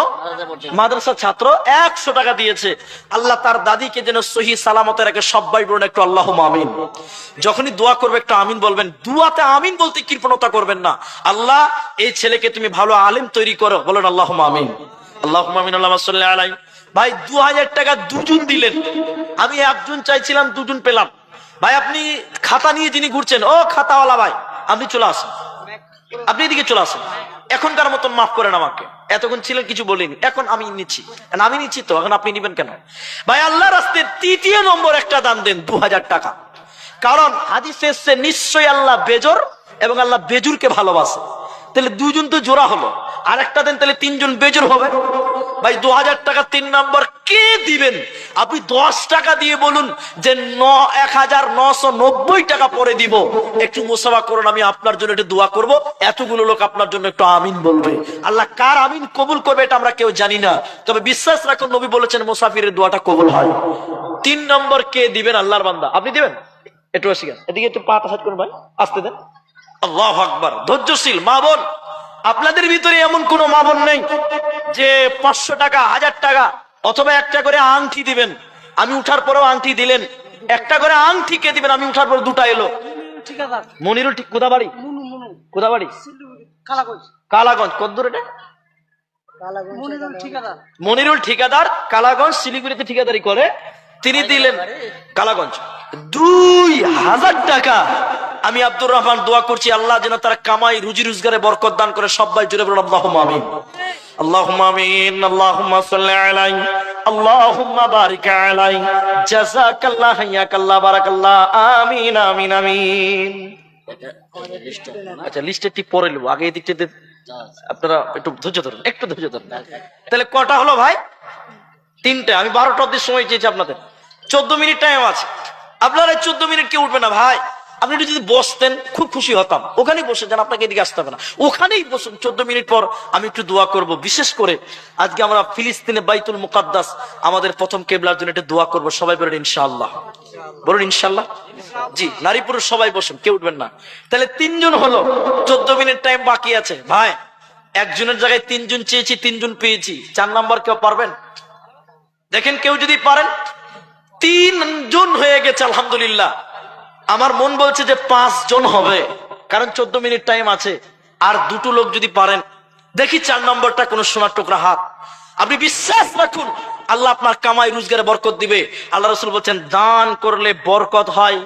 মাদ্রাসা ছাত্র 100 টাকা দিয়েছে, আল্লাহ তার দাদিকে যেন সহি সালামতে রাখে। সবাই বলুন একটু আল্লাহুম্মা আমিন। যখনই দোয়া করবে একটু আমিন বলবেন, দুয়াতে আমিন বলতে কৃপণতা করবেন না। আল্লাহ এই ছেলেকে তুমি ভালো আলেম তৈরি করো, বলুন আল্লাহুম্মা আমিন। আল্লাহুম্মা আমিন, আল্লাহুম্মা সাল্লি আলাইহি। ভাই 2000 টাকা দুজন দিলেন, আমি একজন চাইছিলাম, দুজন পেলাম। ভাই আপনি খাতা নিয়ে যিনি ঘুরছেন, ও খাতাওয়ালা ভাই, আপনি চলে আসেন, আপনি এদিকে চলে আসেন। এখনকার মতন মাফ করেন আমাকে, এতক্ষণ ছিলেন কিছু বলিনি, এখন আমি নিচ্ছি। আমি নিচ্ছি তো, এখন আপনি নিবেন কেন? ভাই আল্লাহ রাস্তায় 3য় নম্বর একটা দান দেন, 2000 টাকা। কারণ হাদিসে এসেছে নিশ্চয়ই আল্লাহ বেজর এবং আল্লাহ বেজুরকে ভালোবাসে। তাহলে দুজন তো জোড়া হলো, আর একটা দেন, তাহলে 3 জন বেজর হবে। ভাই 2000 টাকা 3 নম্বর কে দিবেন? আপনি 10 টাকা দিয়ে বলুন যে 1990 টাকা পরে দিব, একটু মুসাফা করুন, আমি আপনার জন্য একটু দোয়া করব। এতগুলো লোক আপনার জন্য একটু আমিন বলবে। আল্লাহ কার আমিন কবুল করবে এটা আমরা কেউ জানি না, তবে বিশ্বাস রাখুন নবী বলেছেন মুসাফিরের দোয়াটা কবুল হয়। 3 নম্বর কে দিবেন? আল্লাহর বান্দা। আপনি দিবেন? একটু শিখেন, এদিকে একটু পাটা সাজ করুন ভাই, আসতে দেন। আল্লাহু আকবার। ধৈর্যশীল মা বোন, আপনাদের ভিতরে এমন কোন মা বোন নেই যে 500 টাকা, 1000 টাকা অথবা একটা করে আংটি দিবেন, আমি উঠার পরেও আংটি দিলেন। একটা করে আংটি কে দিবেন? আমি উঠার পর 2টা এলো। মনিরুল ঠিক কোথা বাড়ি? কোথা বাড়ি? কালাগঞ্জ। কত দূর এটা? মনিরুল ঠিকাদার, কালাগঞ্জ, শিলিগুড়িতে ঠিকাদারি করে। তিনি দিলেন কালাগঞ্জ 2000 টাকা। আমি আব্দুর রহমান দোয়া করছি আল্লাহ যেন তার কামাই রুজি রোজগারে বরকত দান করে। সবাই জুড়ে বলুন আল্লাহুম্মা আমিন, আল্লাহুম্মা আমিন, আল্লাহুম্মা সাল্লি আলাইহি, আল্লাহুম্মা বারিক আলাইহি, জাযাকাল্লাহ, হাইয়াকাল্লাহ, বারাকাল্লাহ, আমিন আমিন আমিন। আচ্ছা, লিস্টে টিপ পরে নেবো, আগে এই দিকটাতে আপনারা একটু ধৈর্য ধরুন, একটু ধৈর্য ধরুন। তাহলে কটা হলো ভাই? 3টে। আমি 12টা অবধি সময় চেয়েছি আপনাদের, 14 মিনিট টাইম আছে। আপনারা 14 মিনিট কেউ উঠবে না ভাই। আপনি একটু যদি বসতেন খুব খুশি হতাম। ওখানেই বসে যান, আপনাকে এদিকে আসতে হবে না, ওখানেই বসুন। 14 মিনিট পর আমি একটু দোয়া করব। বিশেষ করে আজকে আমরা ফিলিস্তিনে বাইতুল মুকাদ্দাস আমাদের প্রথম কেবলার জন্য একটু দোয়া করব। সবাই বলুন ইনশাআল্লাহ, বলুন ইনশাআল্লাহ। জি, নারী পুরুষ সবাই বসুন, কেউ উঠবেন না। তাহলে 3 জন হলো, 14 মিনিট টাইম বাকি আছে ভাই। একজনের জায়গায় 3 জন চেয়েছি, 3 জন পেয়েছি। 4 নাম্বার কেউ পারবেন? দেখেন, কেউ যদি পারেন। 3 জন হয়ে গেছে আলহামদুলিল্লাহ। আমার মন বলছে যে 5 জন হবে, কারণ 14 মিনিট টাইম আছে। আর 2টো লোক যদি পারেন, দেখি 4 নম্বরটা কোন সোনার টুকরা হাত। আপনি বিশ্বাস রাখুন আল্লাহ আপনার কামাই রোজগারে বরকত দিবে। আল্লাহ রাসূল বলছেন দান করলে বরকত হয়,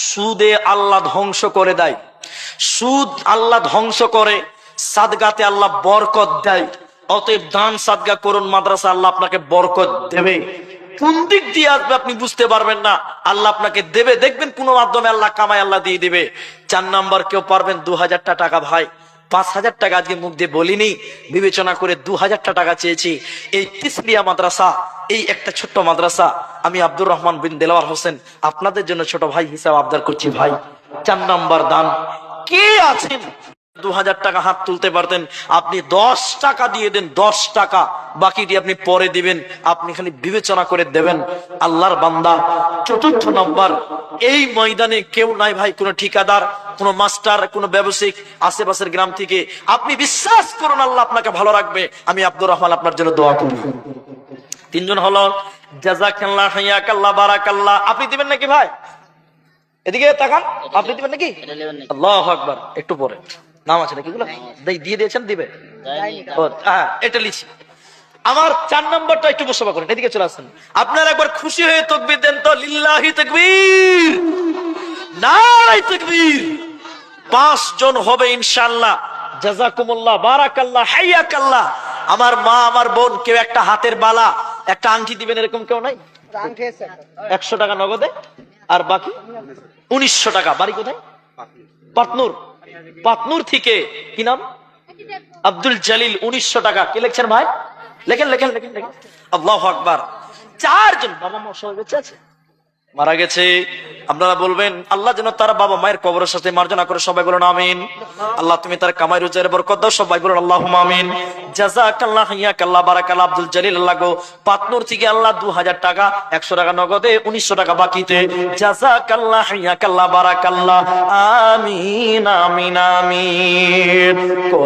সুদে আল্লাহ ধ্বংস করে দেয়। সুদ আল্লাহ ধ্বংস করে, সাদগাতে আল্লাহ বরকত দেয়। অতএব দান সাদগা করুন, মাদ্রাসা আল্লাহ আপনাকে বরকত দেবে। কোন দিক দিয়ে আসবে আপনি বুঝতে পারবেন না, আল্লাহ আপনাকে দেবে। দেখবেন কোন মাধ্যমে আল্লাহ কামাই আল্লাহ দিয়ে দিবে। 4 নাম্বার কেউ পারবেন? 2000 টাকা ভাই। 5000 টাকা আজকে মুখ দিয়ে বলিনি, বিবেচনা করে 2000 টাকা চেয়েছি। এই তিসলিয়া মাদ্রাসা, এই একটা ছোট্ট মাদ্রাসা, আমি আব্দুর রহমান বিন দেলাওয়ার হোসেন আপনাদের জন্য ছোট ভাই হিসাবে আবদার করছি ভাই। 4 নাম্বার দান কে আছেন 2000 টাকা হাত তুলতে পারতেন? আপনি 10 টাকা দিয়ে দেন, 10 টাকা, বাকি দিয়ে আপনি পরে দিবেন। আপনি খালি বিবেচনা করে দেবেন, আল্লাহর বান্দা। 4র্থ নাম্বার, এই ময়দানে কেউ নাই ভাই, কোন ঠিকাদার, কোন মাস্টার, কোন ব্যবসায়িক আশেপাশের গ্রাম থেকে। আপনি বিশ্বাস করুন আল্লাহ আপনাকে ভালো রাখবে। আমি আব্দুর রহমান আপনার জন্য দোয়া করি। 3 জন হলো, জাযাকাল্লাহ, হাইয়াকাল্লাহ, বারাকাল্লাহ। আপনি দিবেন নাকি ভাই? এদিকে তাকান, আপনি দিবেন নাকি? আল্লাহু আকবার। একটু পরে নাম আছে নাকি? এগুলো দিয়ে দিয়েছেন, দিবে। হ্যাঁ, এটা লিখি। আমার 4 নম্বরটা একটু মুসবা করেন, এদিকে চলে আসেন। আপনারা একবার খুশি হয়ে তাকবীর দেন তো, লিল্লাহি তাকবীর, নারে তাকবীর। 5 জন হবে ইনশাআল্লাহ। জাযাকুমুল্লাহ, বারাকাল্লাহ, হাইয়াকাল্লাহ। আমার মা, আমার বোন, কেউ একটা হাতের বালা, একটা আংটি দিবেন, এরকম কেউ নাই? 100 টাকা নগদে, আর বাকি 1900 টাকা। বাড়ি কোথায়? পাতনুর। পাতনুর থেকে কি নাম? আব্দুল জলিল। 1900 টাকা। কে লিখছেন ভাই? লেখেন লেখেন লেখেন লেখেন। আল্লাহু আকবার। 4 জন। বাবা মা সবাই বেঁচে আছে? মারা গেছে। আপনারা বলবেন আল্লাহ যেন তার বাবা মায়ের কবরের সাথে মার্জনা করে। সবাই বলুন আমিন। আল্লাহ তুমি তার কামাই রোজগারে বরকত দাও। সবাই বলুন আল্লাহুম্মা আমিন। জাযাকাল্লাহ, হাইয়াকাল্লাহ, বারাকাল্লাহ। আব্দুল জলিল আল্লাহ গো, পাতনুর থেকে আল্লাহ 2000 টাকা, 100 টাকা নগদে, 1900 টাকা বাকিতে। জাযাকাল্লাহ, হাইয়াকাল্লাহ, বারাকাল্লাহ, আমিন আমিন আমিন।